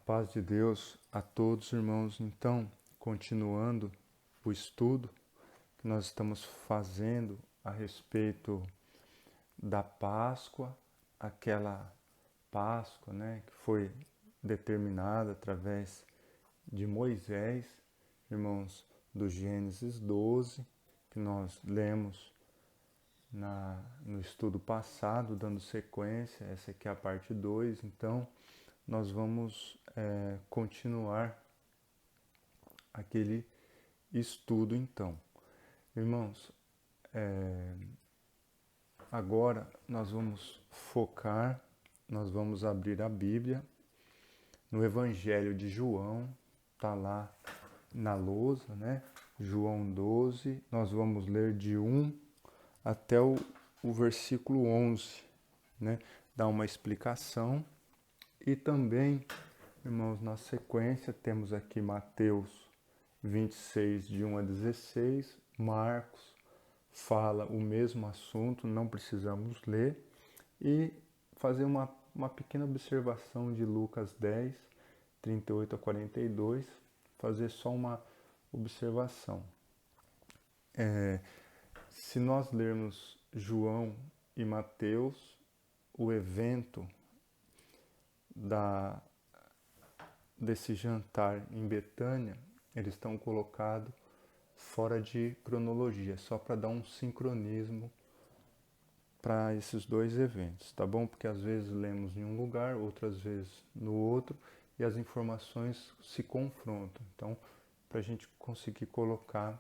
Paz de Deus a todos, irmãos. Então, continuando o estudo que nós estamos fazendo a respeito da Páscoa, aquela Páscoa, que foi determinada através de Moisés, irmãos, do Gênesis 12, que nós lemos no estudo passado, dando sequência. Essa aqui é a parte 2, então nós vamos continuar aquele estudo então. Irmãos, agora nós vamos focar, nós vamos abrir a Bíblia no Evangelho de João, está lá na lousa, João 12, nós vamos ler de 1 até o versículo 11, dar uma explicação. E também, irmãos, na sequência temos aqui Mateus 26, de 1 a 16, Marcos fala o mesmo assunto, não precisamos ler, e fazer uma pequena observação de Lucas 10, 38 a 42, fazer só uma observação. Se nós lermos João e Mateus, o evento desse jantar em Betânia, eles estão colocados fora de cronologia, só para dar um sincronismo para esses dois eventos, tá bom? Porque às vezes lemos em um lugar, outras vezes no outro, e as informações se confrontam. Então, para a gente conseguir colocar,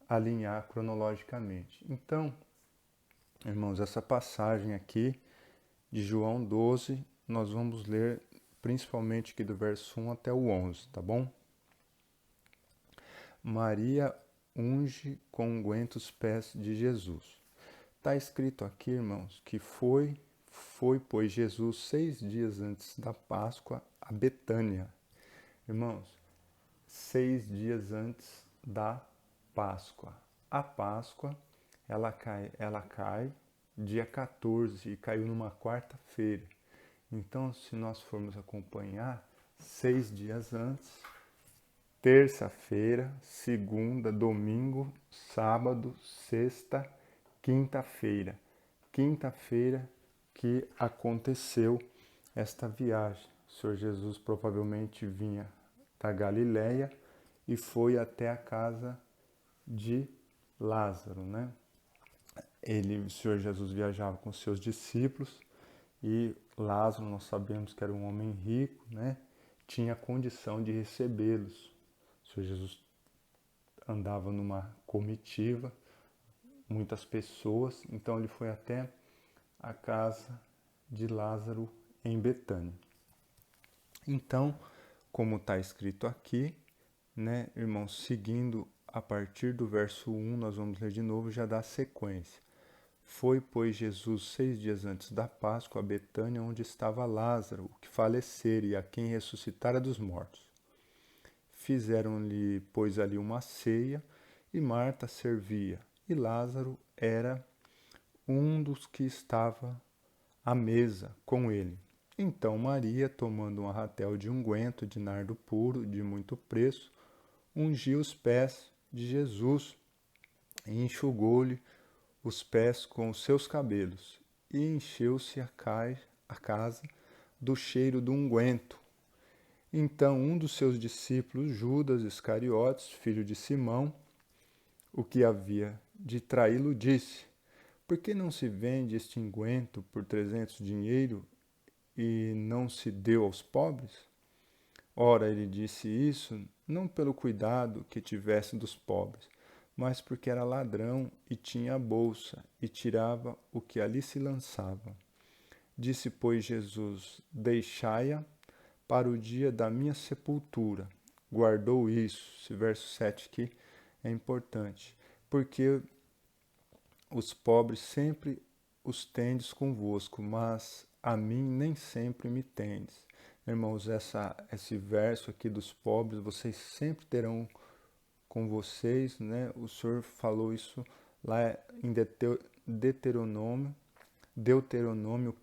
alinhar cronologicamente. Então, irmãos, essa passagem aqui de João 12, nós vamos ler principalmente aqui do verso 1 até o 11, tá bom? Maria unge com unguento os pés de Jesus. Está escrito aqui, irmãos, que foi, pois, Jesus 6 dias antes da Páscoa a Betânia. Irmãos, 6 dias antes da Páscoa. A Páscoa, ela cai dia 14 e caiu numa quarta-feira. Então, se nós formos acompanhar, 6 dias antes, terça-feira, segunda, domingo, sábado, sexta, quinta-feira. Quinta-feira que aconteceu esta viagem. O Senhor Jesus provavelmente vinha da Galileia e foi até a casa de Lázaro, O Senhor Jesus viajava com seus discípulos e Lázaro, nós sabemos que era um homem rico, tinha condição de recebê-los. O Senhor Jesus andava numa comitiva, muitas pessoas, então ele foi até a casa de Lázaro em Betânia. Então, como está escrito aqui, irmãos, seguindo a partir do verso 1, nós vamos ler de novo, já dá sequência. Foi, pois, Jesus 6 dias antes da Páscoa a Betânia, onde estava Lázaro, o que falecera e a quem ressuscitara dos mortos. Fizeram-lhe, pois, ali uma ceia, e Marta servia, e Lázaro era um dos que estava à mesa com ele. Então Maria, tomando um arratel de unguento de nardo puro, de muito preço, ungiu os pés de Jesus e enxugou-lhe os pés com os seus cabelos, e encheu-se a casa do cheiro do unguento. Então um dos seus discípulos, Judas Iscariotes, filho de Simão, o que havia de traí-lo, disse: por que não se vende este unguento por 300 dinheiro e não se deu aos pobres? Ora, ele disse isso não pelo cuidado que tivesse dos pobres, mas porque era ladrão e tinha a bolsa e tirava o que ali se lançava. Disse, pois, Jesus: deixai-a para o dia da minha sepultura. Guardou isso. Esse verso 7 aqui é importante, porque os pobres sempre os tendes convosco, mas a mim nem sempre me tendes. Irmãos, esse verso aqui dos pobres, vocês sempre terão com vocês, O Senhor falou isso lá em Deuteronômio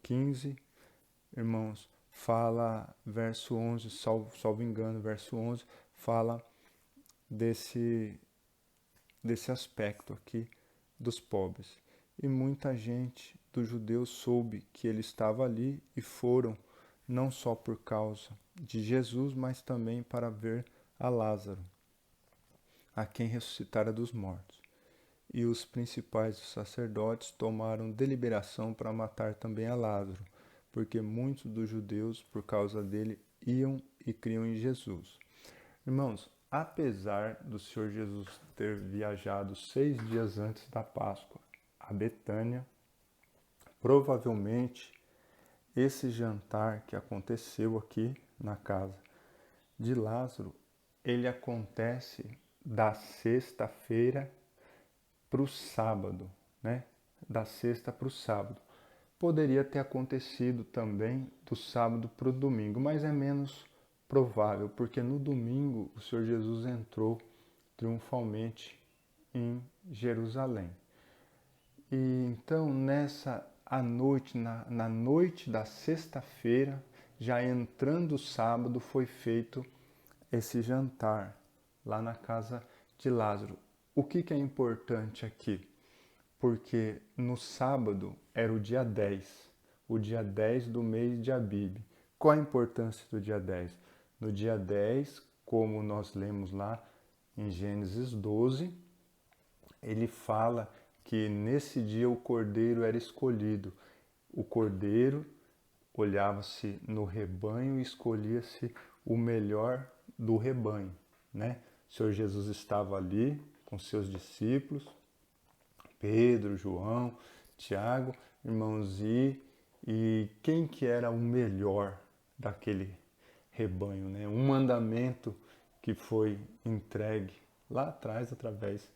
15, irmãos, fala, verso 11, salvo engano, verso 11, fala desse aspecto aqui dos pobres. E muita gente dos judeus soube que ele estava ali e foram, não só por causa de Jesus, mas também para ver a Lázaro, a quem ressuscitara dos mortos. E os principais dos sacerdotes tomaram deliberação para matar também a Lázaro, porque muitos dos judeus, por causa dele, iam e criam em Jesus. Irmãos, apesar do Senhor Jesus ter viajado 6 dias antes da Páscoa a Betânia, provavelmente esse jantar que aconteceu aqui na casa de Lázaro, ele acontece da sexta-feira para o sábado, né? Da sexta para o sábado. Poderia ter acontecido também do sábado para o domingo, mas é menos provável, porque no domingo o Senhor Jesus entrou triunfalmente em Jerusalém. E então à noite, na noite da sexta-feira, já entrando o sábado, foi feito esse jantar lá na casa de Lázaro. O que é importante aqui? Porque no sábado era o dia 10 do mês de Abib. Qual a importância do dia 10? No dia 10, como nós lemos lá em Gênesis 12, ele fala que nesse dia o cordeiro era escolhido. O cordeiro olhava-se no rebanho e escolhia-se o melhor do rebanho, né? O Senhor Jesus estava ali com seus discípulos, Pedro, João, Tiago, irmãos, e quem que era o melhor daquele rebanho, né? Um mandamento que foi entregue lá atrás através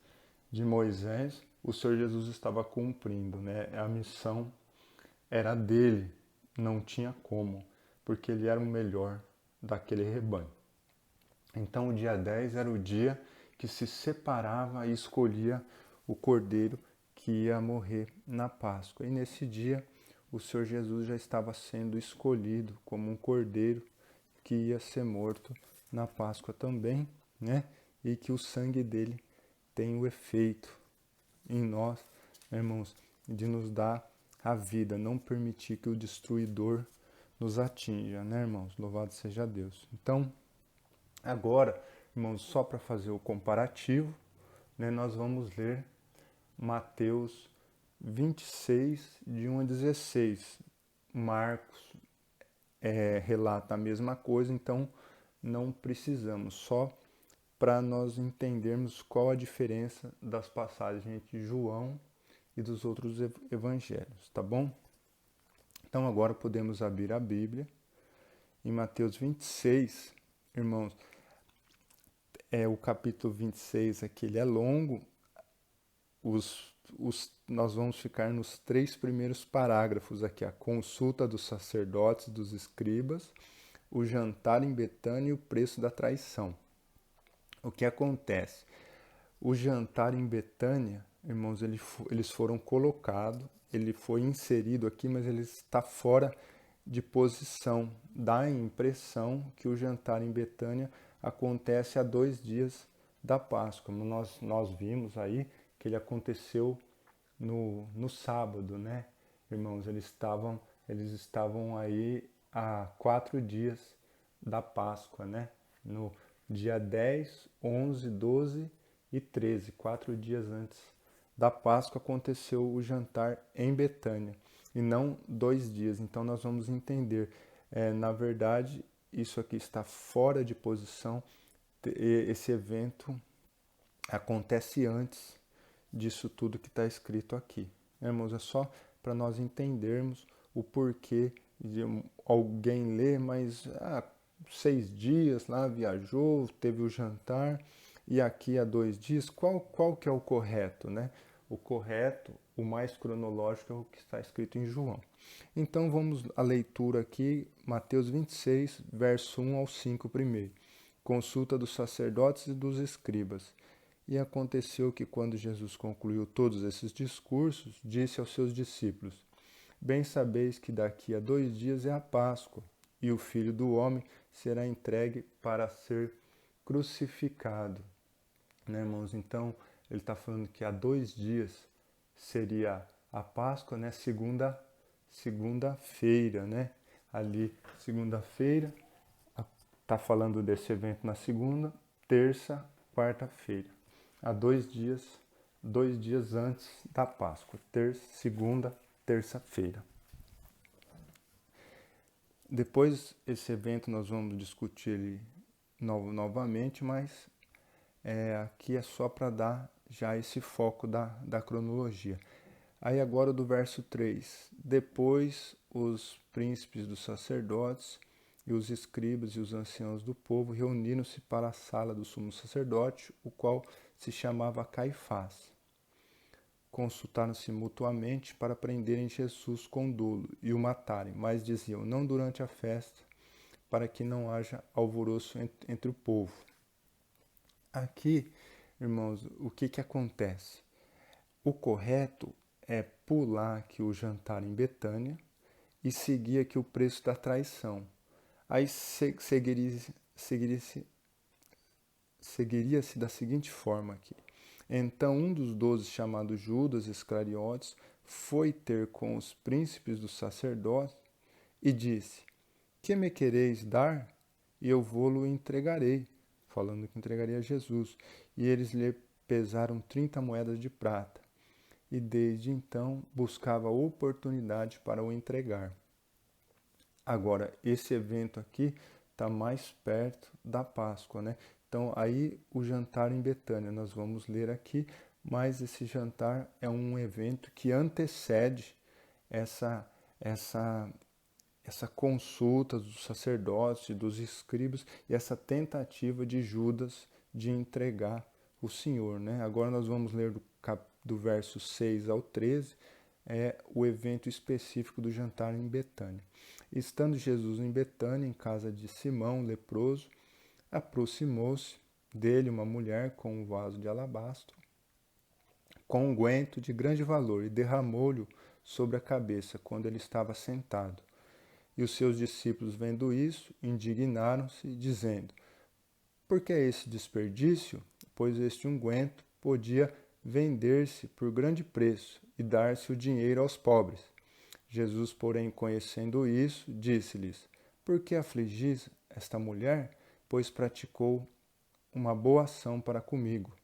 de Moisés, o Senhor Jesus estava cumprindo, né? A missão era dele, não tinha como, porque ele era o melhor daquele rebanho. Então o dia 10 era o dia que se separava e escolhia o cordeiro que ia morrer na Páscoa. E nesse dia o Senhor Jesus já estava sendo escolhido como um cordeiro que ia ser morto na Páscoa também, né? E que o sangue dele tem o efeito em nós, irmãos, de nos dar a vida, não permitir que o destruidor nos atinja, né, irmãos? Louvado seja Deus. Então, agora, irmãos, só para fazer o comparativo, né, nós vamos ler Mateus 26, de 1 a 16. Marcos relata a mesma coisa, então não precisamos, só para nós entendermos qual a diferença das passagens entre João e dos outros evangelhos, tá bom? Então agora podemos abrir a Bíblia em Mateus 26, irmãos. O capítulo 26 aqui, ele é longo. Nós vamos ficar nos 3 primeiros parágrafos aqui: a consulta dos sacerdotes, dos escribas, o jantar em Betânia e o preço da traição. O que acontece? O jantar em Betânia, irmãos, eles foram colocados, ele foi inserido aqui, mas ele está fora de posição. Dá a impressão que o jantar em Betânia acontece a 2 dias da Páscoa. Como nós vimos aí que ele aconteceu no sábado, né? Irmãos, eles estavam aí há 4 dias da Páscoa, né? No dia 10, 11, 12 e 13, 4 dias antes da Páscoa, aconteceu o jantar em Betânia, e não 2 dias. Então nós vamos entender, na verdade, isso aqui está fora de posição. Esse evento acontece antes disso tudo que está escrito aqui. Irmãos, é só para nós entendermos o porquê de alguém ler, mas 6 dias lá viajou, teve o jantar, e aqui há 2 dias. Qual que é o correto, né? O correto, o mais cronológico, é o que está escrito em João. Então vamos à leitura aqui, Mateus 26, verso 1 ao 5 primeiro. Consulta dos sacerdotes e dos escribas. E aconteceu que, quando Jesus concluiu todos esses discursos, disse aos seus discípulos: Bem sabeis que daqui a 2 dias é a Páscoa, e o Filho do Homem será entregue para ser crucificado. Né, irmãos? Então, ele está falando que há 2 dias seria a Páscoa, né? Segunda-feira, né? Ali, segunda-feira, está falando desse evento na segunda, terça, quarta-feira. Há 2 dias antes da Páscoa, segunda, terça-feira. Depois, esse evento nós vamos discutir ele novamente, mas aqui é só para dar já esse foco da cronologia. Aí agora do verso 3. Depois os príncipes dos sacerdotes e os escribas e os anciãos do povo reuniram-se para a sala do sumo sacerdote, o qual se chamava Caifás. Consultaram-se mutuamente para prenderem Jesus com dolo e o matarem, mas diziam, não durante a festa, para que não haja alvoroço entre o povo. Aqui, irmãos, o que acontece? O correto é pular aqui o jantar em Betânia e seguir aqui o preço da traição. Aí seguiria-se da seguinte forma aqui. Então um dos 12, chamado Judas Iscariotes, foi ter com os príncipes dos sacerdotes e disse, que me quereis dar? E eu vou-lo entregarei, falando que entregaria a Jesus. E eles lhe pesaram 30 moedas de prata. E desde então buscava oportunidade para o entregar. Agora, esse evento aqui está mais perto da Páscoa, né? Então, aí o jantar em Betânia, nós vamos ler aqui, mas esse jantar é um evento que antecede essa consulta dos sacerdotes, dos escribas e essa tentativa de Judas de entregar o Senhor, né? Agora nós vamos ler do verso 6 ao 13, o evento específico do jantar em Betânia. Estando Jesus em Betânia, em casa de Simão, leproso, aproximou-se dele uma mulher com um vaso de alabastro, com unguento de grande valor, e derramou-lhe sobre a cabeça, quando ele estava sentado. E os seus discípulos, vendo isso, indignaram-se, dizendo, por que esse desperdício? Pois este unguento podia vender-se por grande preço e dar-se o dinheiro aos pobres. Jesus, porém, conhecendo isso, disse-lhes, por que afligis esta mulher? Pois praticou uma boa ação para comigo.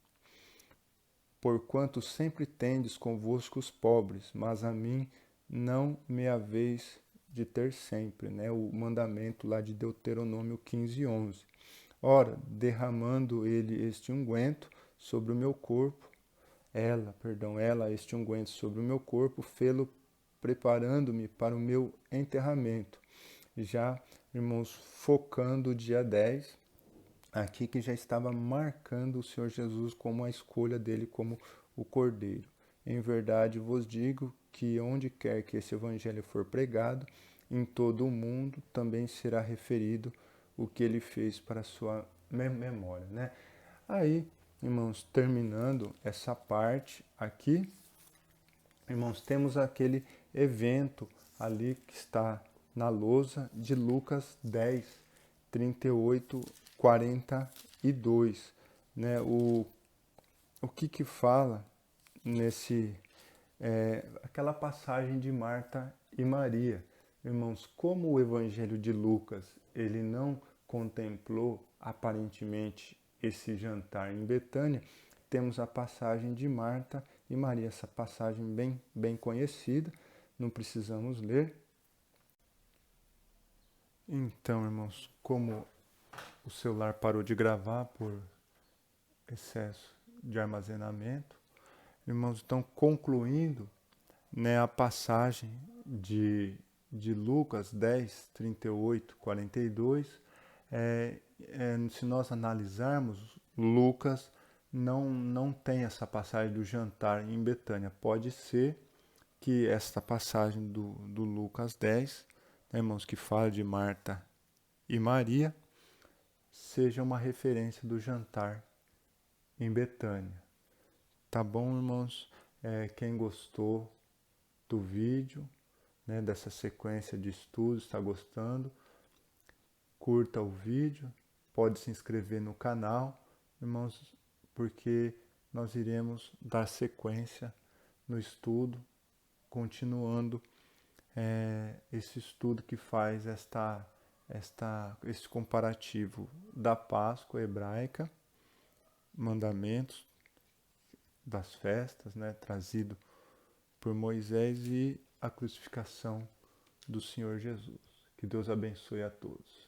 Porquanto sempre tendes convosco os pobres, mas a mim não me haveis de ter sempre, né? O mandamento lá de Deuteronômio 15:11. Ora, derramando ele este unguento sobre o meu corpo, ela, este unguento sobre o meu corpo, fê-lo preparando-me para o meu enterramento. Já, irmãos, focando o dia 10, aqui que já estava marcando o Senhor Jesus como a escolha dele como o Cordeiro. Em verdade vos digo que onde quer que esse evangelho for pregado, em todo o mundo também será referido o que ele fez para a sua memória, né? Aí, irmãos, terminando essa parte aqui, irmãos, temos aquele evento ali que está na lousa de Lucas 10, 38, 42, né? O que fala nesse aquela passagem de Marta e Maria. Irmãos, como o evangelho de Lucas, ele não contemplou aparentemente esse jantar em Betânia, temos a passagem de Marta e Maria, essa passagem bem conhecida, não precisamos ler. Então, irmãos, como o celular parou de gravar por excesso de armazenamento, irmãos, estão concluindo, né, a passagem de Lucas 10, 38, 42. Se nós analisarmos, Lucas não tem essa passagem do jantar em Betânia. Pode ser que esta passagem do Lucas 10, né, irmãos, que fala de Marta e Maria, seja uma referência do jantar em Betânia. Tá bom, irmãos? Quem gostou do vídeo, né, dessa sequência de estudos, está gostando, curta o vídeo, pode se inscrever no canal, irmãos, porque nós iremos dar sequência no estudo, continuando esse estudo que faz esse comparativo da Páscoa hebraica, mandamentos das festas, né, trazido por Moisés, e a crucificação do Senhor Jesus. Que Deus abençoe a todos.